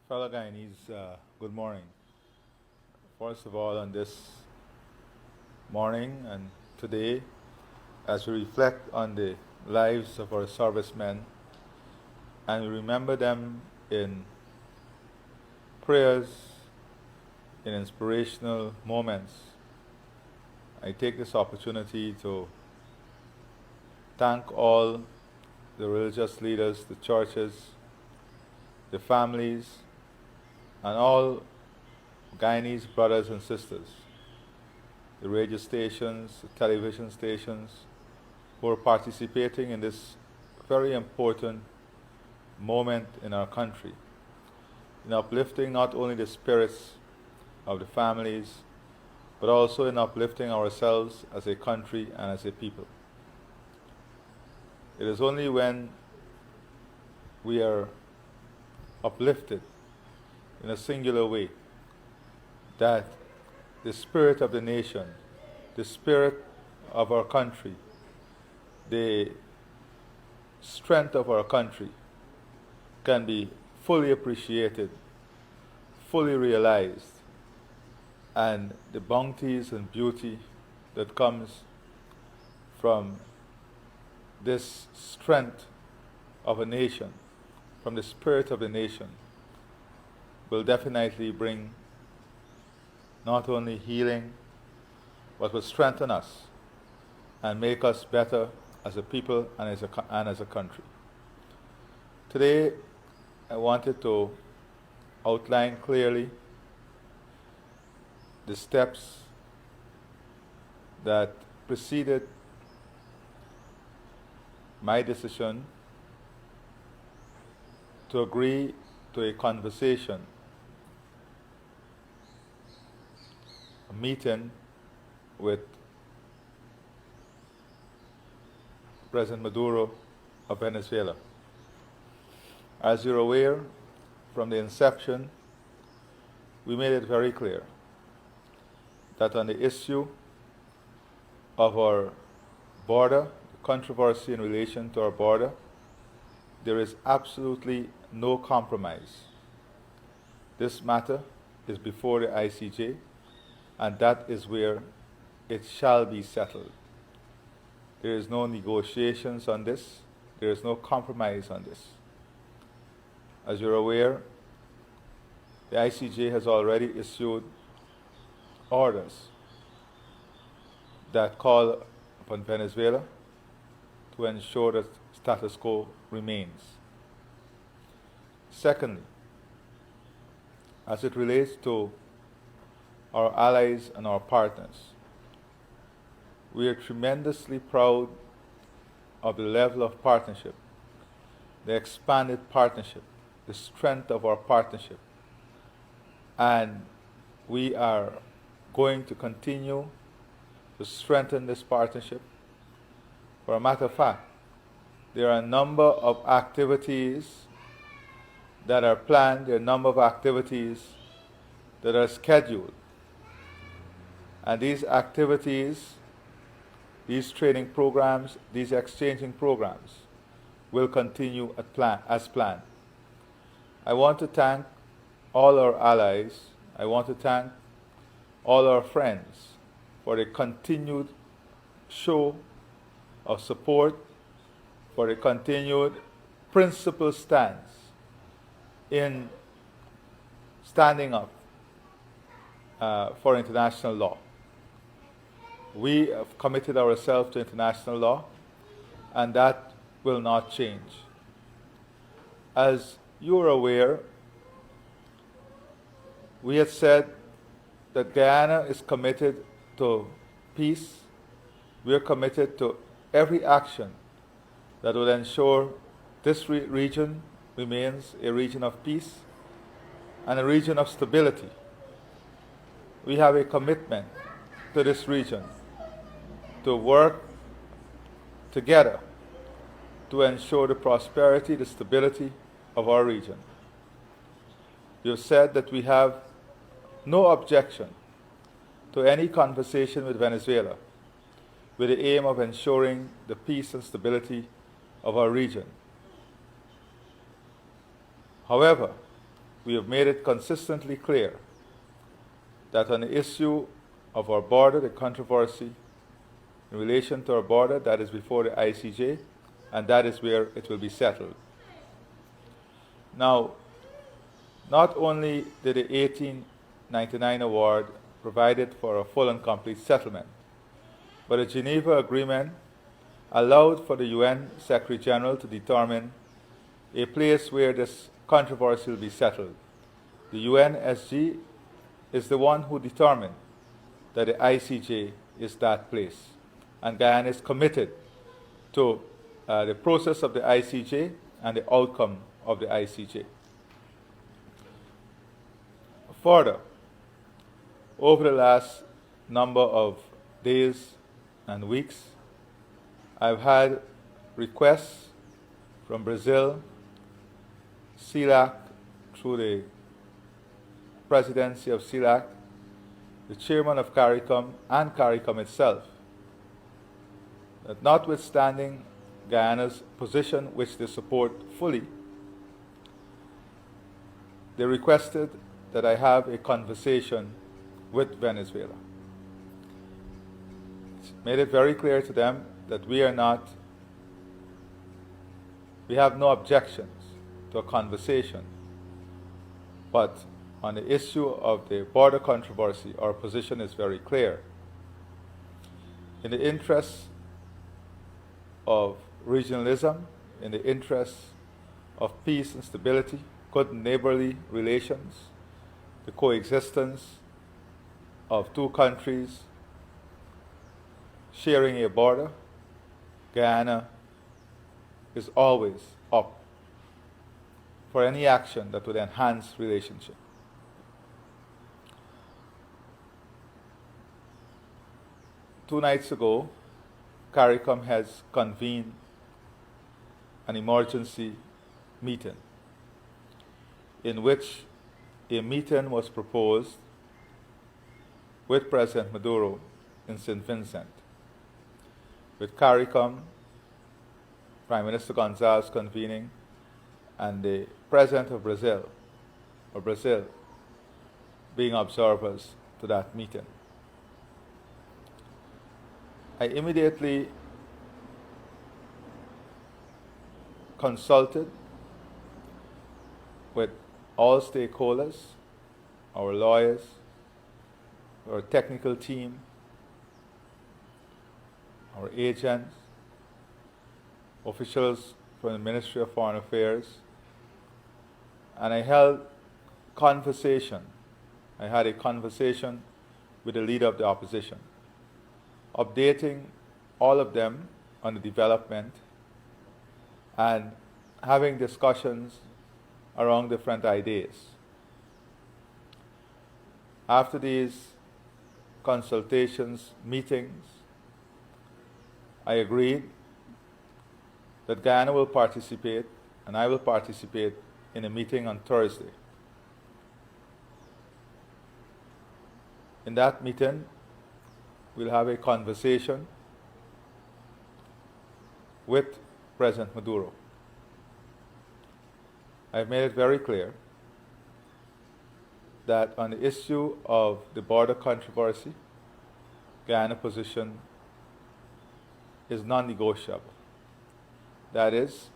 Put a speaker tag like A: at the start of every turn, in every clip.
A: Fellow Guyanese, good morning. First of all, on this morning and today, as we reflect on the lives of our servicemen and we remember them in prayers, in inspirational moments, I take this opportunity to thank all the religious leaders, the churches, the families, and all Guyanese brothers and sisters, the radio stations, the television stations, who are participating in this very important moment in our country, in uplifting not only the spirits of the families, but also in uplifting ourselves as a country and as a people. It is only when we are uplifted in a singular way that the spirit of the nation, the spirit of our country, the strength of our country can be fully appreciated, fully realized, and the bounties and beauty that comes from this strength of a nation, from the spirit of the nation, will definitely bring not only healing, but will strengthen us and make us better as a people and as a country. Today, I wanted to outline clearly the steps that preceded my decision to agree to a conversation, a meeting with President Maduro of Venezuela. As you're aware, from the inception, we made it very clear that on the issue of our border, the controversy in relation to our border, there is absolutely no compromise. This matter is before the ICJ, and that is where it shall be settled. There is no negotiations on this. There is no compromise on this. As you're aware, the ICJ has already issued orders that call upon Venezuela to ensure that status quo remains. Secondly, as it relates to our allies and our partners, we are tremendously proud of the level of partnership, the expanded partnership, the strength of our partnership. And we are going to continue to strengthen this partnership. For a matter of fact, there are a number of activities that are planned, there are a number of activities that are scheduled. And these activities, these training programs, these exchanging programs will continue as planned. I want to thank all our allies. I want to thank all our friends for the continued show of support, for the continued principled stance in standing up for international law. We have committed ourselves to international law, and that will not change. As you are aware, we had said that Guyana is committed to peace. We are committed to every action that will ensure this region remains a region of peace and a region of stability. We have a commitment to this region to work together to ensure the prosperity, the stability of our region. We have said that we have no objection to any conversation with Venezuela with the aim of ensuring the peace and stability of our region. However, we have made it consistently clear that on the issue of our border, the controversy in relation to our border, that is before the ICJ, and that is where it will be settled. Now, not only did the 1899 award provided for a full and complete settlement, but the Geneva Agreement allowed for the UN Secretary General to determine a place where this controversy will be settled. The UNSG is the one who determined that the ICJ is that place. And Guyana is committed to the process of the ICJ and the outcome of the ICJ. Further, over the last number of days and weeks, I've had requests from Brazil, CELAC, through the presidency of CELAC, the chairman of CARICOM, and CARICOM itself, that notwithstanding Guyana's position, which they support fully, they requested that I have a conversation with Venezuela. It's made it very clear to them that we have no objections to a conversation, but on the issue of the border controversy, our position is very clear. In the interests of regionalism, in the interests of peace and stability, good neighborly relations, the coexistence of two countries sharing a border, Guyana is always up for any action that would enhance relationship. Two nights ago, CARICOM has convened an emergency meeting in which a meeting was proposed with President Maduro in St. Vincent, with CARICOM, Prime Minister Gonzalez convening, and the President of Brazil being observers to that meeting. I immediately consulted with all stakeholders, our lawyers, our technical team, our agents, officials from the Ministry of Foreign Affairs, and I had a conversation with the leader of the opposition, updating all of them on the development and having discussions around different ideas. After these consultations, meetings, I agreed that Guyana will participate and I will participate in a meeting on Thursday. In that meeting, we'll have a conversation with President Maduro. I've made it very clear that on the issue of the border controversy, Guyana's position is non-negotiable. That is,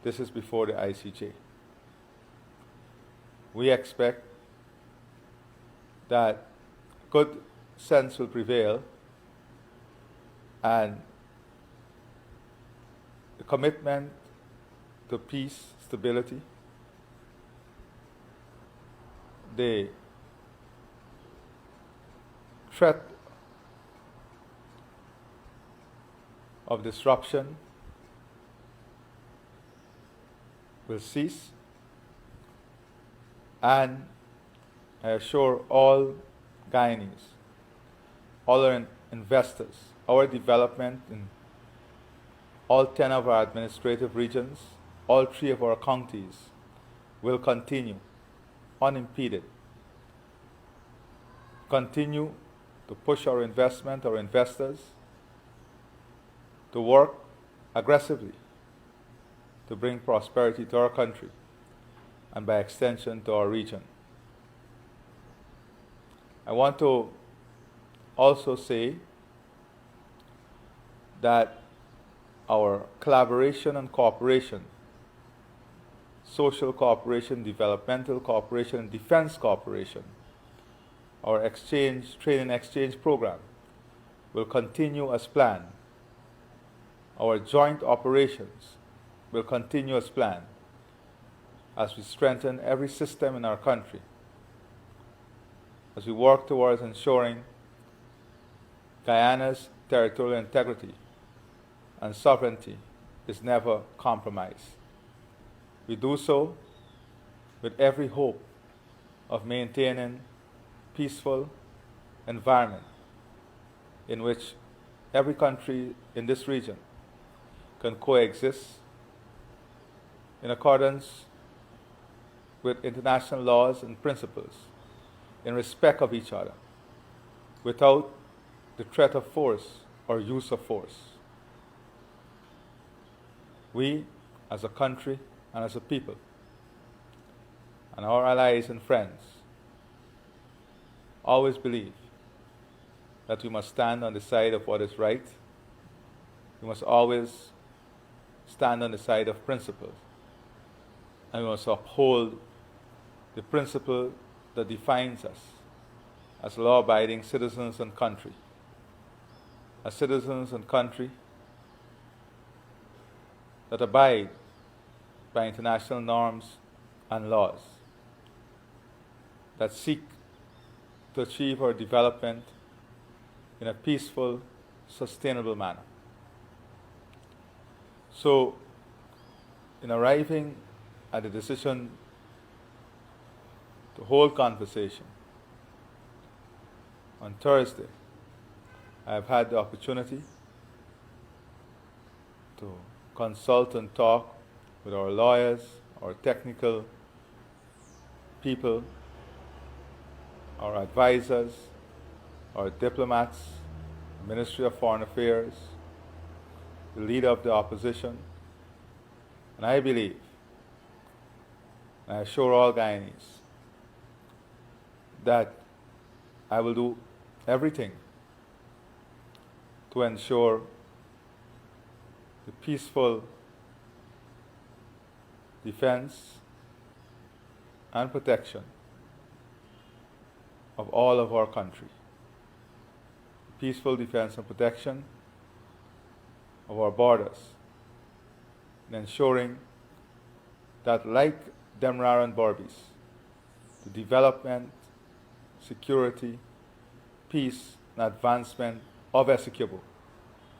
A: this is before the ICJ. We expect that good sense will prevail and the commitment to peace, stability, the threat of disruption will cease, and I assure all Guyanese, all our investors, our development in all 10 of our administrative regions, all 3 of our counties will continue unimpeded. Continue to push our investment, our investors, to work aggressively to bring prosperity to our country and by extension to our region. I want to also say that our collaboration and cooperation, social cooperation, developmental cooperation, and defense cooperation, our training exchange program will continue as planned. Our joint operations will continue as planned as we strengthen every system in our country, as we work towards ensuring Guyana's territorial integrity and sovereignty is never compromised. We do so with every hope of maintaining peaceful environment in which every country in this region can coexist in accordance with international laws and principles in respect of each other without the threat of force or use of force. We, as a country and as a people, and our allies and friends, always believe that we must stand on the side of what is right. We must always stand on the side of principles. And we must uphold the principle that defines us as law-abiding citizens and country. As citizens and country that abide by international norms and laws, that seek to achieve our development in a peaceful, sustainable manner. So, in arriving at the decision to hold conversation on Thursday, I have had the opportunity to consult and talk with our lawyers, our technical people, our advisors, our diplomats, the Ministry of Foreign Affairs, the leader of the opposition, and I believe, and I assure all Guyanese, that I will do everything to ensure the peaceful defense and protection of all of our country. Peaceful defense and protection of our borders, and ensuring that, like Demerara and Berbice, the development, security, peace, and advancement of Essequibo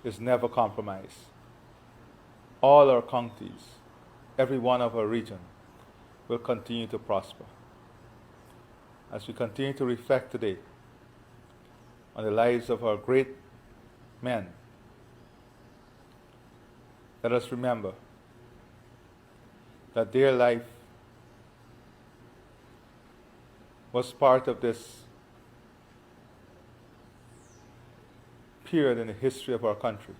A: is never compromised. All our counties, every one of our region, will continue to prosper. As we continue to reflect today on the lives of our great men, let us remember that their life was part of this period in the history of our country.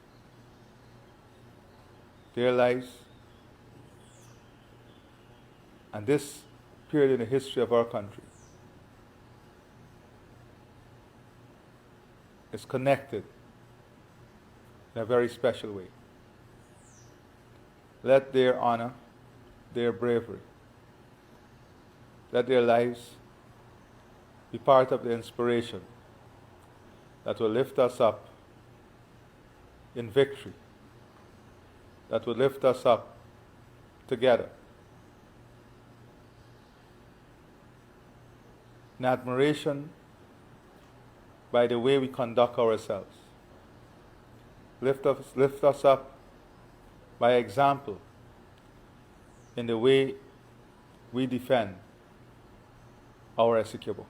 A: Their lives and this period in the history of our country is connected in a very special way. Let their honor, their bravery, let their lives be part of the inspiration that will lift us up in victory, that will lift us up together in admiration by the way we conduct ourselves. Lift us up by example in the way we defend our Essequibo.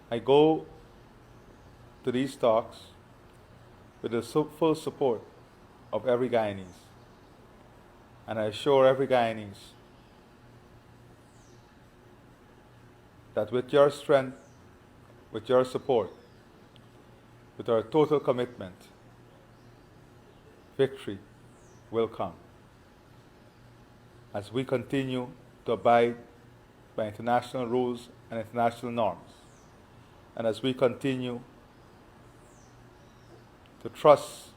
A: I go to these talks with the full support of every Guyanese, and I assure every Guyanese that with your strength, with your support, with our total commitment, victory will come. as we continue to abide by international rules and international norms, and as we continue to trust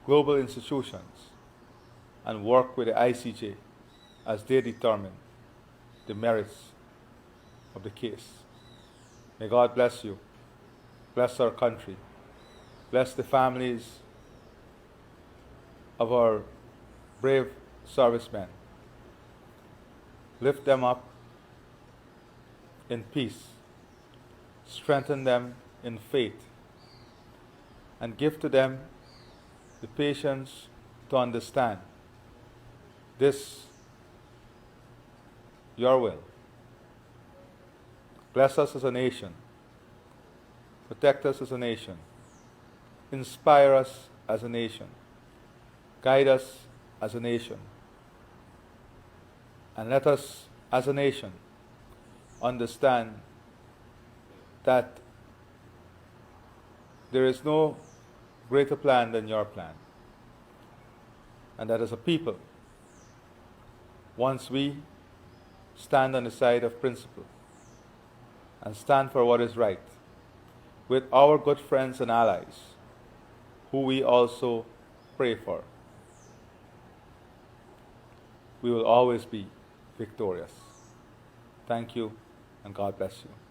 A: global institutions and work with the ICJ as they determine the merits of the case. May God bless you, bless our country, bless the families of our brave servicemen. Lift them up in peace, strengthen them in faith, and give to them the patience to understand this, your will. Bless us as a nation, protect us as a nation, inspire us as a nation, guide us as a nation, and let us as a nation understand that there is no greater plan than your plan, and that as a people, once we stand on the side of principle and stand for what is right with our good friends and allies, who we also pray for, we will always be victorious. Thank you, and God bless you.